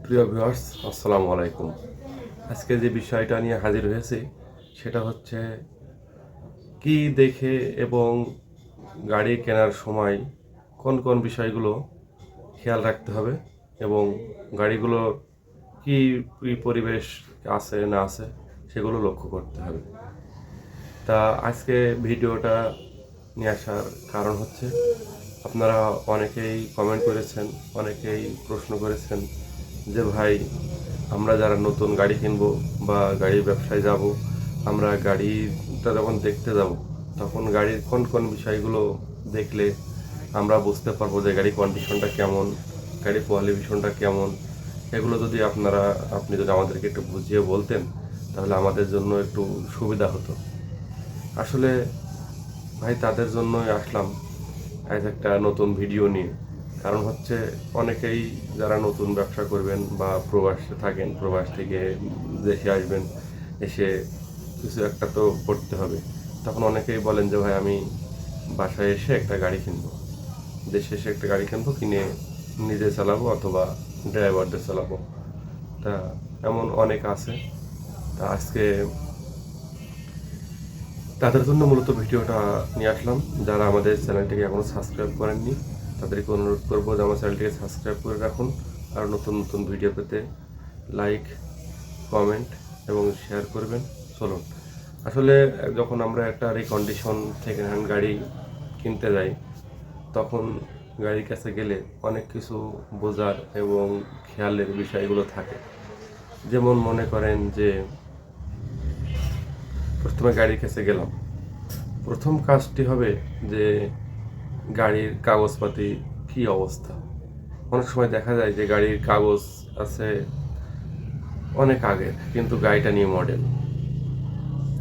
প্রিয় ভিউয়ার্স, আসসালামু আলাইকুম। আজকে যে বিষয়টা নিয়ে হাজির হয়েছি সেটা হচ্ছে কি দেখে এবং গাড়ি কেনার সময় কোন কোন বিষয়গুলো খেয়াল রাখতে হবে এবং গাড়িগুলো কি পরিবেশ আছে না আছে সেগুলো লক্ষ্য করতে হবে। তা আজকে ভিডিওটা নিয়ে আসার কারণ হচ্ছে আপনারা অনেকেই কমেন্ট করেছেন, অনেকেই প্রশ্ন করেছেন যে ভাই, আমরা যারা নতুন গাড়ি কিনবো বা গাড়ির ব্যবসায় যাব, আমরা গাড়িটা যখন দেখতে যাব তখন গাড়ির কোন কোন বিষয়গুলো দেখলে আমরা বুঝতে পারবো যে গাড়ির কন্ডিশনটা কেমন, গাড়ির কোয়ালিফিকেশনটা কেমন। এগুলো যদি আপনি যদি আমাদেরকে একটু বুঝিয়ে বলতেন তাহলে আমাদের জন্য একটু সুবিধা হতো। আসলে ভাই, তাদের জন্যই আসলাম আজ একটা নতুন ভিডিও নিয়ে। কারণ হচ্ছে অনেকেই যারা নতুন ব্যবসা করবেন বা প্রবাসে থাকেন, প্রবাস থেকে দেশে আসবেন, এসে কিছু একটা তো করতে হবে। তখন অনেকেই বলেন যে ভাই, আমি বাসায় এসে একটা গাড়ি কিনবো, দেশে এসে একটা গাড়ি কিনবো, কিনে নিজে চালাবো অথবা ড্রাইভারদের চালাবো। তা এমন অনেক আছে। তা আজকে তাদের জন্য মূলত ভিডিওটা নিয়ে আসলাম। যারা আমাদের চ্যানেলটিকে এখনও সাবস্ক্রাইব করেননি তাদেরকে অনুরোধ করবো যে আমার চ্যানেলটিকে সাবস্ক্রাইব করে রাখুন। আর নতুন নতুন ভিডিও পেতে লাইক, কমেন্ট এবং শেয়ার করবেন। চলুন, আসলে যখন আমরা একটা রিকন্ডিশন সেকেন্ড হ্যান্ড গাড়ি কিনতে যাই তখন গাড়ির কাছে গেলে অনেক কিছু বোঝার এবং খেয়ালের বিষয়গুলো থাকে। যেমন মনে করেন যে প্রথমে গাড়ির কাছে গেলাম, প্রথম কাজটি হবে যে গাড়ির কাগজপাতি কি অবস্থা। অনেক সময় দেখা যায় যে গাড়ির কাগজ আছে অনেক আগের কিন্তু গাড়িটা নিউ মডেল,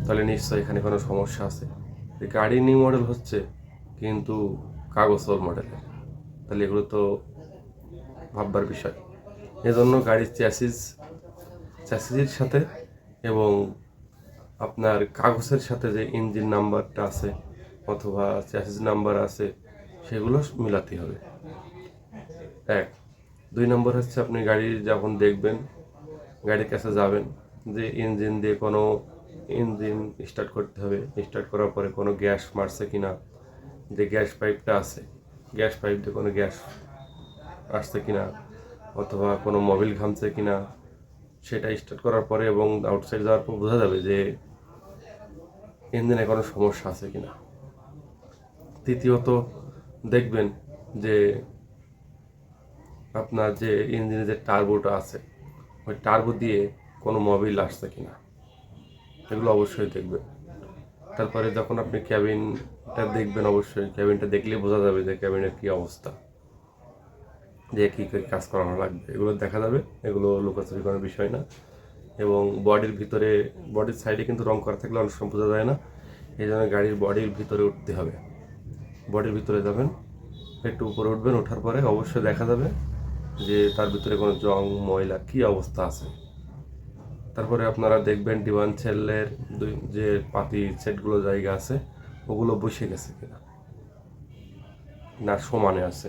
তাহলে নিশ্চয়ই এখানে কোনো সমস্যা আছে। গাড়ি নিউ মডেল হচ্ছে কিন্তু কাগজ ওল্ড মডেলের, তাহলে এগুলো তো ভাববার বিষয়। এজন্য গাড়ির চ্যাসিসের সাথে এবং আপনার কাগজের সাথে যে ইঞ্জিন নাম্বারটা আছে অথবা চ্যাসিস নাম্বার আছে সেগুলো মিলাতে হবে। এক, 2 নম্বর হচ্ছে আপনি গাড়ি যখন দেখবেন, গাড়ির কাছে যাবেন, যে ইঞ্জিন দিয়ে কোনো ইঞ্জিন স্টার্ট করতে হবে, স্টার্ট করার পরে কোনো গ্যাস মারছে কিনা, যে গ্যাস পাইপটা আছে গ্যাস পাইপ দিয়ে কোনো গ্যাস আসছে কিনা অথবা কোনো মোবিল ঘামছে কিনা, সেটা স্টার্ট করার পরে এবং আউটসাইড যাওয়ার পর বোঝা যাবে যে ইঞ্জিনে কোনো সমস্যা আছে কিনা। তৃতীয়ত দেখবেন যে আপনার যে ইঞ্জিনে যে টার্বোটা আছে ওই টার্বো দিয়ে কোনো মোবিল আসছে কিনা, এগুলো অবশ্যই দেখবেন। তারপরে যখন আপনি ক্যাবিনটা দেখবেন, অবশ্যই ক্যাবিনটা দেখলেই বোঝা যাবে যে ক্যাবিনের কী অবস্থা, যে কী কী কাজ করানো লাগবে, এগুলো দেখা যাবে। এগুলো লুকোচুরি করার বিষয় না। এবং বডির সাইডে কিন্তু রং করা থাকলে অনেক সময় বোঝা যায় না। এই জন্য গাড়ির বডির ভিতরে উঠতে হবে। বডির ভিতরে যাবেন, একটু উপরে উঠবেন, ওঠার পরে অবশ্যই দেখা যাবে যে তার ভিতরে কোনো জং ময়লা কী অবস্থা আছে। তারপরে আপনারা দেখবেন ডিওয়ান সেলের যে পাতি সেটগুলো জায়গা আছে ওগুলো বসে গেছে কিনা না সমানে আছে,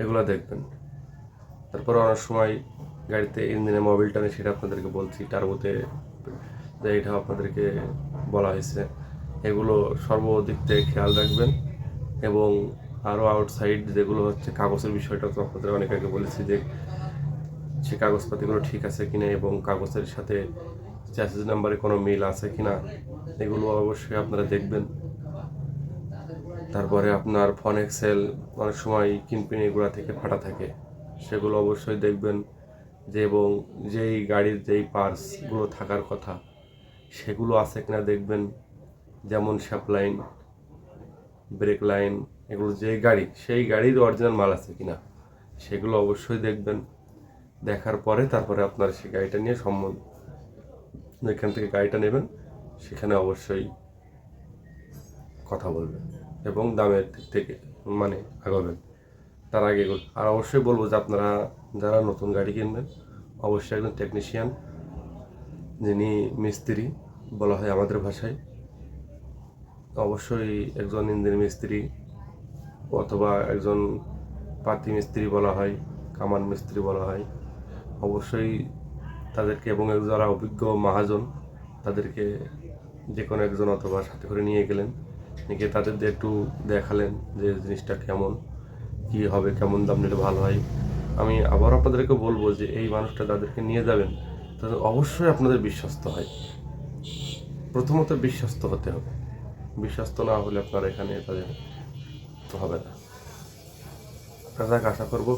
এগুলো দেখবেন। তারপরে অনেক সময় গাড়িতে ইঞ্জিনে মোবিল টানে, সেটা আপনাদেরকে বলছি, টার্বোতে যে এটা আপনাদেরকে বলা হয়েছে। এগুলো সর্বদিক থেকে খেয়াল রাখবেন। এবং আরও আউটসাইড যেগুলো হচ্ছে কাগজের বিষয়টা তো আপনাদের অনেক আগে বলেছি যে সে কাগজপাতিগুলো ঠিক আছে কিনা এবং কাগজের সাথে চ্যাসিস নাম্বারে কোনো মিল আছে কিনা, এগুলো অবশ্যই আপনারা দেখবেন। তারপরে আপনার ফোন এক্সেল অনেক সময় কিনপিন এগুলো থেকে ফাটা থাকে, সেগুলো অবশ্যই দেখবেন। যে এবং যেই গাড়ির যেই পার্টসগুলো থাকার কথা সেগুলো আছে কিনা দেখবেন। যেমন শ্যাপ লাইন, ব্রেক লাইন, এগুলো যে গাড়ি সেই গাড়ির অরিজিনাল মাল আছে কিনা সেগুলো অবশ্যই দেখবেন। দেখার পরে তারপরে আপনার সেই গাড়িটা নিয়ে যেখান থেকে গাড়িটা নেবেন সেখানে অবশ্যই কথা বলবেন এবং দামের দিক থেকে আগাবেন। তার আগে আর অবশ্যই বলবো যে আপনারা যারা নতুন গাড়ি কিনবেন অবশ্যই একজন টেকনিশিয়ান, যিনি মিস্ত্রি বলা হয় আমাদের ভাষায়, অবশ্যই একজন ইঞ্জিন মিস্ত্রি অথবা একজন পাতি মিস্ত্রি বলা হয়, কামান মিস্ত্রি বলা হয়, অবশ্যই তাদেরকে এবং যারা অভিজ্ঞ মহাজন তাদেরকে যে কোনো একজন অথবা সাথে করে নিয়ে গেলেন, নিয়ে তাদের দিয়ে একটু দেখালেন যে জিনিসটা কেমন, কী হবে, কেমন দাম নিলে ভালো হয়। আমি আবার আপনাদেরকে বলবো যে এই মানুষটা তাদেরকে নিয়ে যাবেন, তাদের অবশ্যই আপনাদের বিশ্বস্ত হয়। প্রথমত বিশ্বস্ত হতে হবে, বিশ্বস্ত না হলে আপনারা এখানে তাদের হবে না। যাক, আশা করব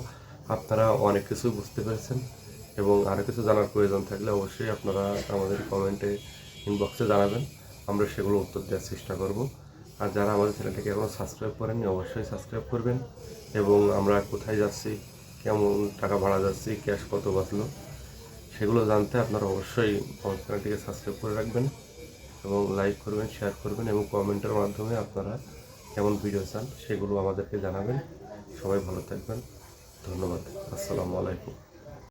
আপনারা অনেক কিছু বুঝতে পেরেছেন এবং আরও কিছু জানার প্রয়োজন থাকলে অবশ্যই আপনারা আমাদের কমেন্টে ইনবক্সে জানাবেন, আমরা সেগুলো উত্তর দেওয়ার চেষ্টা করব। আর যারা আমাদের চ্যানেলটাকে এখনও সাবস্ক্রাইব করেননি অবশ্যই সাবস্ক্রাইব করবেন এবং আমরা কোথায় যাচ্ছি, কেমন টাকা ভাড়া যাচ্ছি, ক্যাশ কত বাঁচলো, সেগুলো জানতে আপনারা অবশ্যই আমাদের চ্যানেলটিকে সাবস্ক্রাইব করে রাখবেন এবং লাইক করবেন, শেয়ার করবেন এবং কমেন্টের মাধ্যমে আপনারা কেমন ভিডিও চান সেগুলো আমাদেরকে জানাবেন। সবাই ভালো থাকবেন, ধন্যবাদ, আসসালামু আলাইকুম।